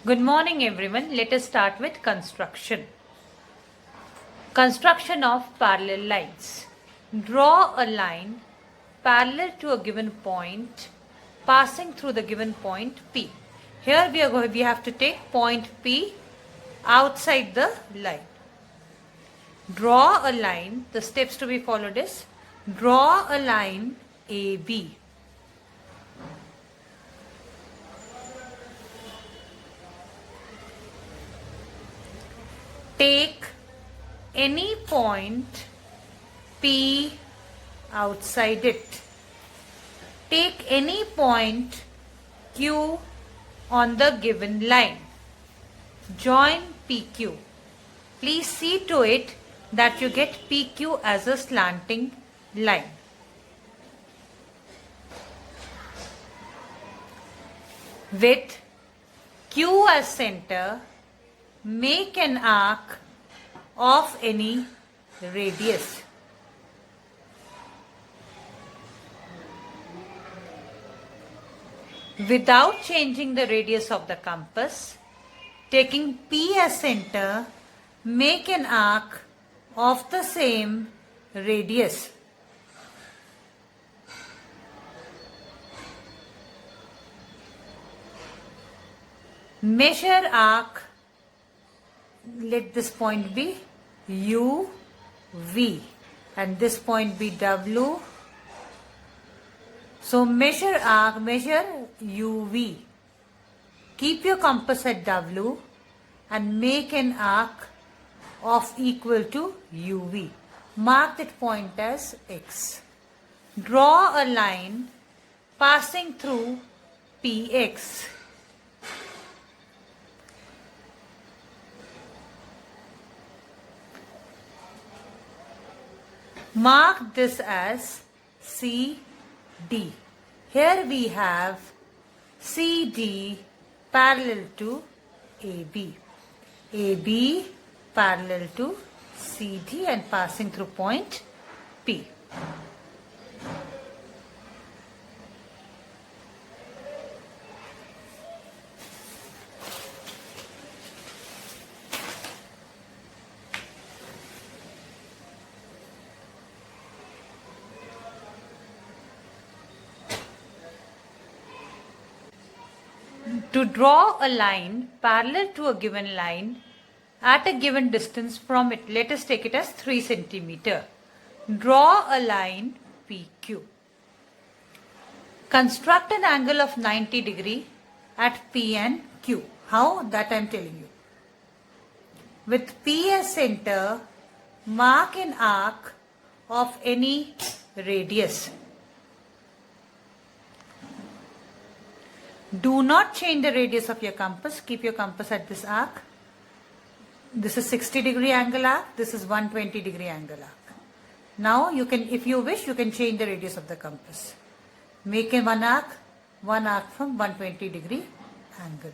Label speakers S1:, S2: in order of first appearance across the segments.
S1: Good morning everyone. Let us start with construction. Construction of parallel lines. Draw a line parallel to a given point passing through the given point P. Here we have to take point P outside the line. Draw a line. The steps to be followed is draw a line AB. Take any point P outside it. Take any point Q on the given line. Join PQ. Please see to it that you get PQ as a slanting line. With Q as center, make an arc of any radius. Without changing the radius of the compass, taking P as center, make an arc of the same radius. Measure arc. Let this point be U, V and this point be W. So measure arc, measure UV. Keep your compass at W and make an arc of equal to UV. Mark that point as X. Draw a line passing through PX. Mark this as CD. Here we have CD parallel to AB. AB parallel to CD and passing through point P. To draw a line parallel to a given line at a given distance from it, let us take it as 3 centimeter. Draw a line PQ. Construct an angle of 90 degree at P and Q. How? That I am telling you. With P as center, mark an arc of any radius. Do not change the radius of your compass. Keep your compass at this arc. This is 60 degree angle arc. This is 120 degree angle arc. Now you can, if you wish, you can change the radius of the compass. Make one arc from 120 degree angle.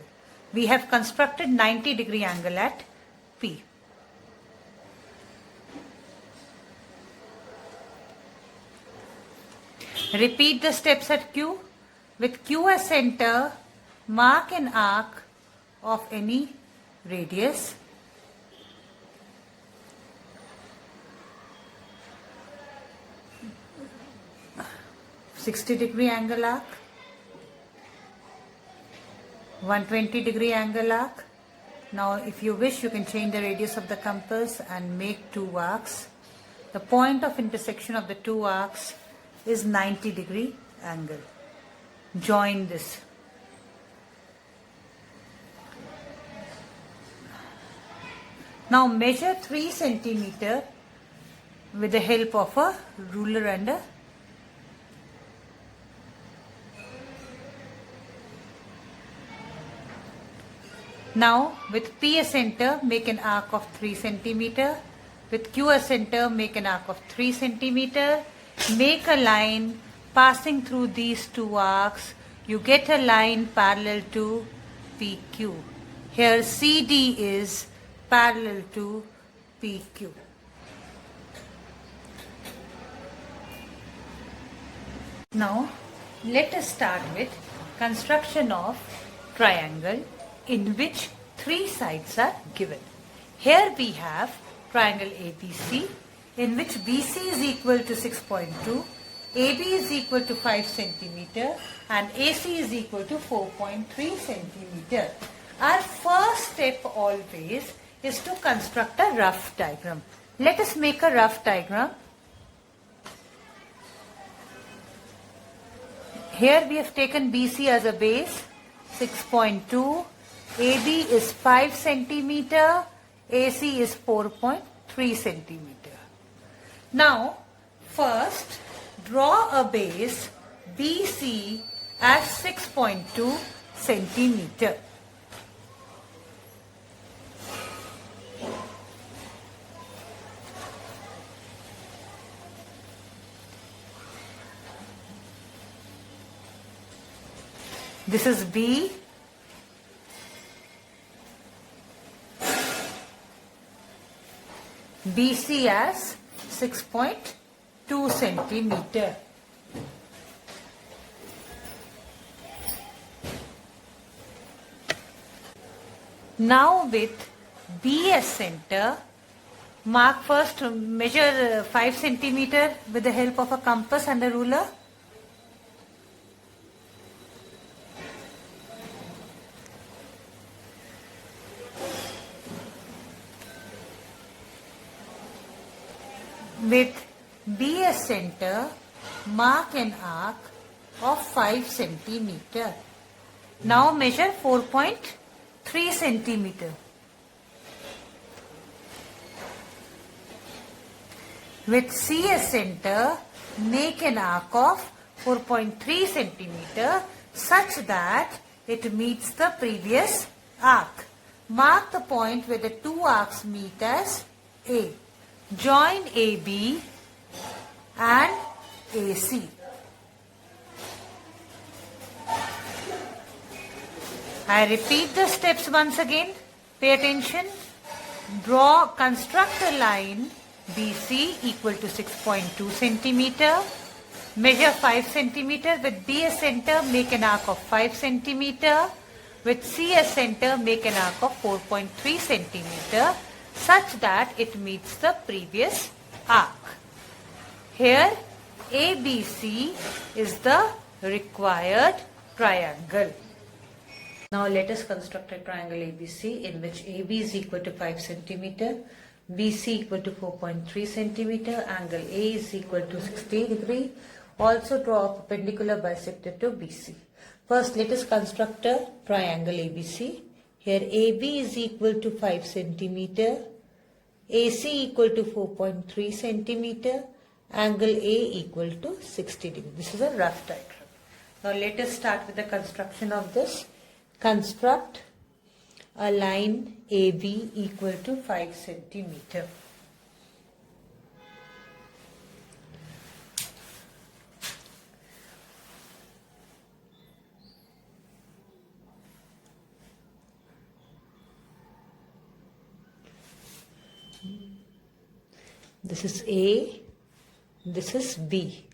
S1: We have constructed 90 degree angle at P. Repeat the steps at Q. With Q as center, mark an arc of any radius. (60° angle arc), 120 degree angle arc. Now if you wish, you can change the radius of the compass and make two arcs. The point of intersection of the two arcs is 90 degree angle. Join this. Now measure 3 centimeter with the help of a ruler and a Now with P as center, make an arc of 3 centimeter. With Q as center, make an arc of 3 centimeter. Make a line passing through these two arcs. You get a line parallel to PQ. Here CD is parallel to PQ. Now let us start with construction of triangle in which three sides are given. Here we have triangle ABC in which BC is equal to 6.2, AB is equal to 5 centimeter and AC is equal to 4.3 centimeter. Our first step always is to construct a rough diagram. Let us make a rough diagram. Here we have taken BC as a base, 6.2, AB is 5 centimeter, AC is 4.3 centimeter. Now, first draw a base BC as 6.2 centimeter. This is B. BC as 6.2 centimeter. Now with B as center, mark first, measure 5 centimeter with the help of a compass and a ruler. With B as center, mark an arc of 5 centimeter. Now measure 4.3 centimeter. With C as center, make an arc of 4.3 centimeter such that it meets the previous arc. Mark the point where the two arcs meet as A. Join AB and AC. I repeat the steps once again. Pay attention. Construct a line BC equal to 6.2 centimeter. Measure 5 centimeter. With B as center, make an arc of 5 centimeter. With C as center, make an arc of 4.3 centimeter. Such that it meets the previous arc. Here ABC is the required triangle. Now let us construct a triangle ABC in which AB is equal to 5 centimeter, BC equal to 4.3 centimeter, angle A is equal to 60 degree. Also draw a perpendicular bisector to BC. First let us construct a triangle ABC. Here AB is equal to 5 centimeter, AC equal to 4.3 centimeter, angle A equal to 60 degree. This is a rough diagram. Now let us start with the construction of this. Construct a line AB equal to 5 centimeter. This is A, this is B.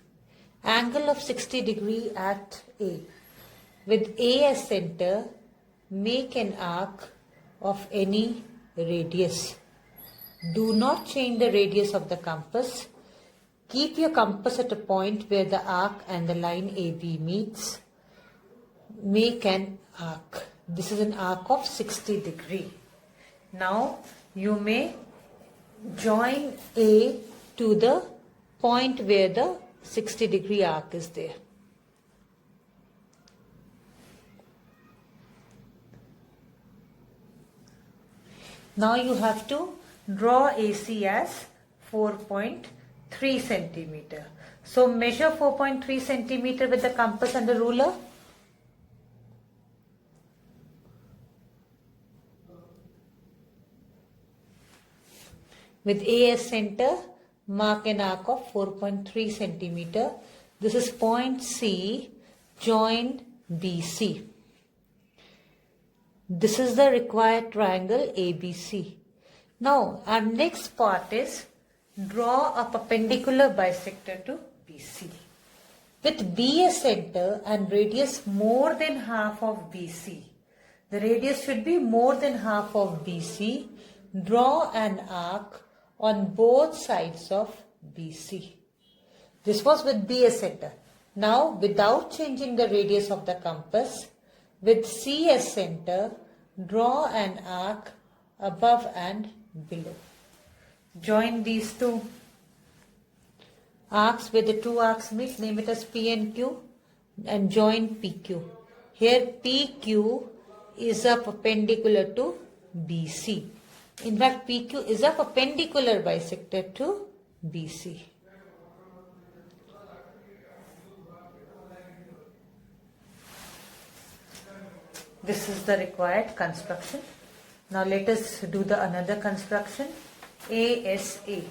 S1: Angle of 60 degree at A. With A as center, make an arc of any radius. Do not change the radius of the compass. Keep your compass at a point where the arc and the line AB meets. Make an arc. This is an arc of 60 degree. Now you may join A to the point where the 60 degree arc is there. Now you have to draw AC as 4.3 centimeter. So measure 4.3 centimeter with the compass and the ruler. With A as center, mark an arc of 4.3 centimeter. This is point C, join BC. This is the required triangle ABC. Now, our next part is draw a perpendicular bisector to BC. With B as center and radius more than half of BC, The radius should be more than half of BC. Draw an arc on both sides of BC. This was with B as center. Now, without changing the radius of the compass, with C as center, draw an arc above and below. Join these two arcs where the two arcs meet, name it as P and Q, and join PQ. Here PQ is a perpendicular to BC. In fact, PQ is a perpendicular bisector to BC. This is the required construction. Now let us do another construction. ASA.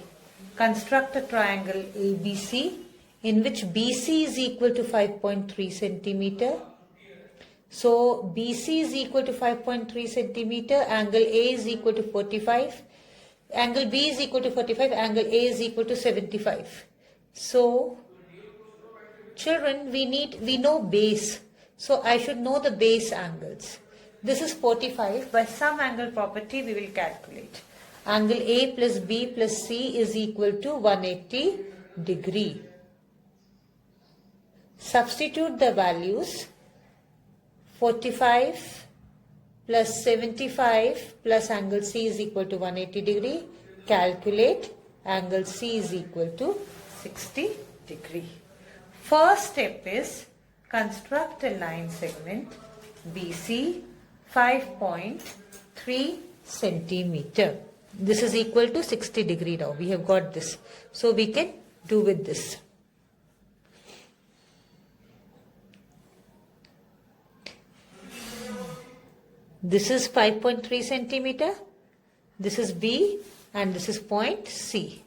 S1: Construct a triangle ABC in which BC is equal to 5.3 centimeter. So BC is equal to 5.3 centimeter, angle A is equal to 45, angle B is equal to 45, angle A is equal to 75. So children, we know base. So I should know the base angles. This is 45. By some angle property we will calculate. Angle A plus B plus C is equal to 180 degree. Substitute the values. 45 plus 75 plus angle C is equal to 180 degree. Calculate. Angle C is equal to 60 degree. First step is construct a line segment BC 5.3 centimeter. This is equal to 60 degree now. We have got this. So we can do with this. This is 5.3 centimeter. This is B and this is point C.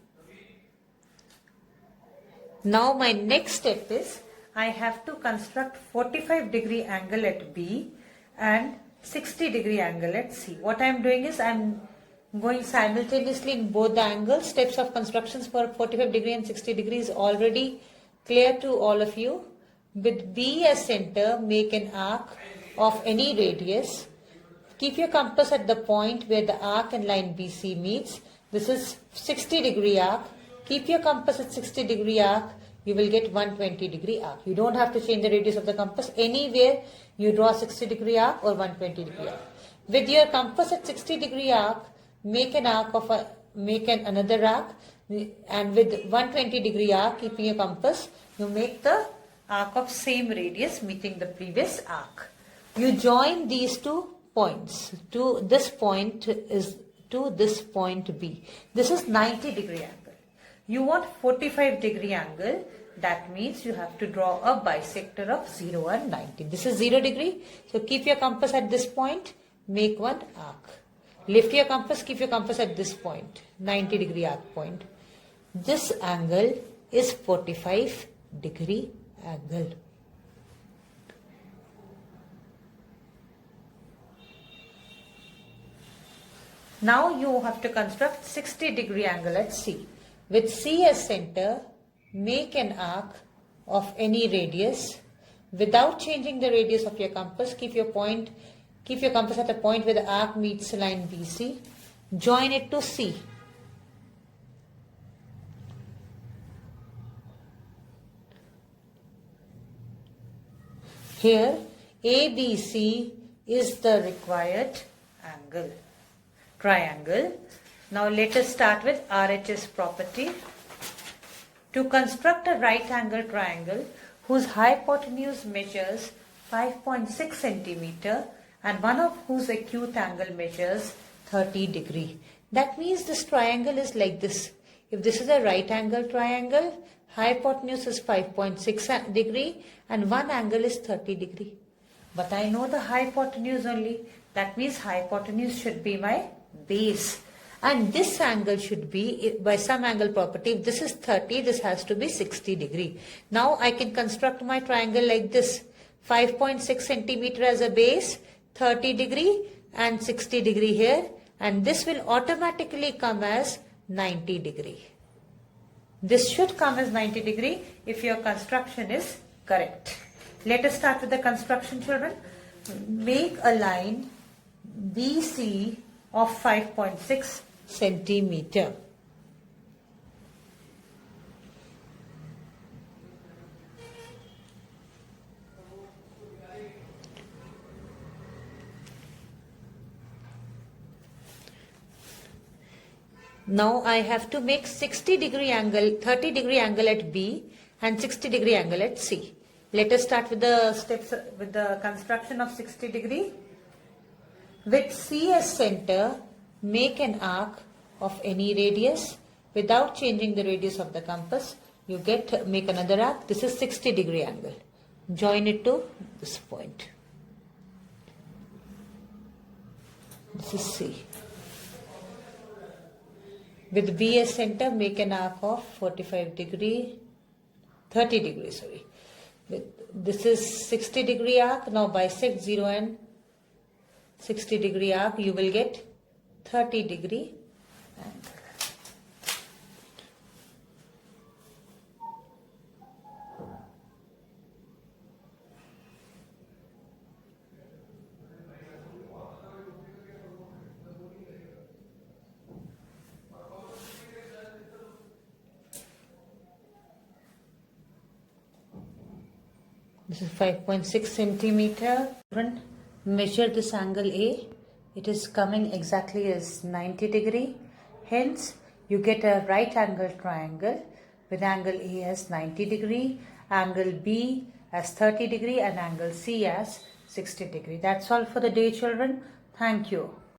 S1: Now my next step is I have to construct 45 degree angle at B and 60 degree angle at C. What I am doing is I am going simultaneously in both the angles. Steps of constructions for 45 degree and 60 degree is already clear to all of you. With B as center, make an arc of any radius. Keep your compass at the point where the arc and line BC meets. This is 60 degree arc. Keep your compass at 60 degree arc. You will get 120 degree arc. You don't have to change the radius of the compass. Anywhere you draw 60 degree arc or 120 degree arc. With your compass at 60 degree arc, make an arc of another arc, and with 120 degree arc, keeping your compass, you make the arc of same radius meeting the previous arc. You join these two points. To this point is to this point B. This is 90 degree angle. You want 45 degree angle. That means you have to draw a bisector of 0 and 90. This is 0 degree. So keep your compass at this point. Make one arc. Lift your compass. Keep your compass at this point. 90 degree arc point. This angle is 45 degree angle. Now you have to construct 60 degree angle at C. With C as center, make an arc of any radius. Without changing the radius of your compass, keep your compass at a point where the arc meets the line BC. Join it to C. Here, ABC is the required angle. Triangle. Now let us start with RHS property. To construct a right angle triangle whose hypotenuse measures 5.6 centimeter and one of whose acute angle measures 30 degree. That means this triangle is like this. If this is a right angle triangle, hypotenuse is 5.6 degree and one angle is 30 degree. But I know the hypotenuse only. That means hypotenuse should be my base. And this angle should be, by some angle property, if this is 30, this has to be 60 degree. Now I can construct my triangle like this. 5.6 centimeter as a base, 30 degree and 60 degree here. And this will automatically come as 90 degree. This should come as 90 degree if your construction is correct. Let us start with the construction, children. Make a line BC of 5.6 centimeter. Now I have to make 60-degree angle, 30-degree angle at B and 60-degree angle at C. Let us start with the steps, with the construction of 60-degree. With C as center, make an arc of any radius without changing the radius of the compass. You make another arc. This is 60-degree angle. Join it to this point. This is C. With B as center, make an arc of 30 degree, sorry. This is 60-degree arc. Now bisect 0 and 60-degree arc. You will get 30-degree angle. This is 5.6 centimeter. Measure this angle A. It is coming exactly as 90 degree. Hence, you get a right angle triangle with angle A as 90 degree, angle B as 30 degree and angle C as 60 degree. That's all for the day, children. Thank you.